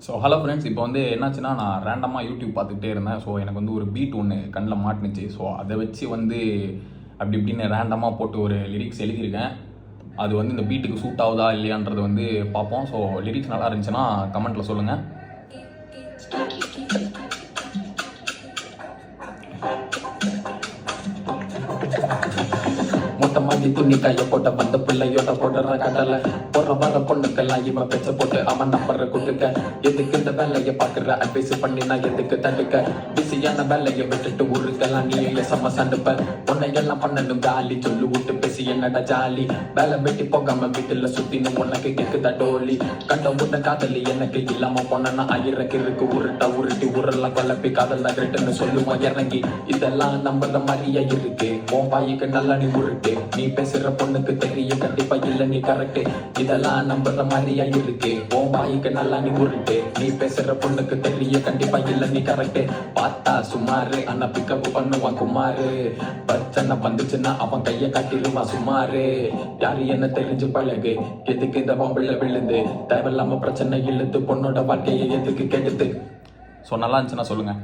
So hello friends, இப்போ வந்து என்னாச்சுன்னா நான் ரேண்டமாக யூடியூப் பார்த்துக்கிட்டே இருந்தேன். ஸோ எனக்கு வந்து ஒரு பீட் ஒன்று கண்ணில் மாட்டுனுச்சு. ஸோ அதை வச்சு வந்து அப்படி இப்படின்னு ரேண்டமாக போட்டு ஒரு லிரிக்ஸ் எழுதியிருக்கேன். அது வந்து இந்த பீட்டுக்கு சூட் ஆகுதா இல்லையான்றது வந்து பார்ப்போம். ஸோ லிரிக்ஸ் நல்லா இருந்துச்சுன்னா கமெண்ட்டில் சொல்லுங்கள். மொத்தமாடி துணி கைய போட்ட வந்த பிள்ளையோட போடுற கடலை போடுற வர பொண்ணுக்கெல்லாம் இவன் பெச்ச போட்டு அவன் நம்புற குட்டுக்க. எதுக்கு இந்த வேலையை பாக்குற அட்வைஸ் பண்ணி நான் எதுக்கு தடுக்க? பிஸியான வேலையை விட்டுட்டு ஊருக்கெல்லாம் நீ செம்ம சண்டுப்ப. உன்னையெல்லாம் பண்ணணும் காலி சொல்லு விட்டு பேசி என்னடா ஜாலி. வேலை வெட்டி போகாம வீட்டுல சுத்தின்னு உனக்கு கேக்குதா டோலி. கண்ட முட்ட காதலி எனக்கு இல்லாம போனா ஆயிரக்கு இருக்கு உருட்டா உருட்டி ஊரெல்லாம் குழப்பி காதல் நகரட்டுன்னு சொல்லுமா இறங்கி. இதெல்லாம் நம்புற மாதிரியா இருக்கு உன் பாய்க்கு நல்லா நீ உருட்டு. நீ பேசுற பொண்ணுக்கு தெரியும் கண்டிப்பா இல்ல நீ கரெக்ட். இதெல்லாம் நம்புற மாதிரியா இருக்கு உன் வாய்க்கு நல்லா நீ உருட்டு. நீ பேசுற பொண்ணுக்கு தெரியும் கண்டிப்பா இல்ல நீ கரெக்ட். பார்த்தா சுமாரு ஆனா பிக்கப் பண்ணுவான் குமாரு. பிரச்சனை வந்துச்சுன்னா அவன் கைய காட்டிடுவான் சுமாரு. யாரு என்ன தெரிஞ்சு பழகு எதுக்கு இந்த பொம்பளை விழுந்து தேவையில்லாம பிரச்சனை இழுத்து பொண்ணோட வாழ்க்கையை எதுக்கு கெடுத்து. ஸோ நல்லா இருந்துச்சுன்னா சொல்லுங்க.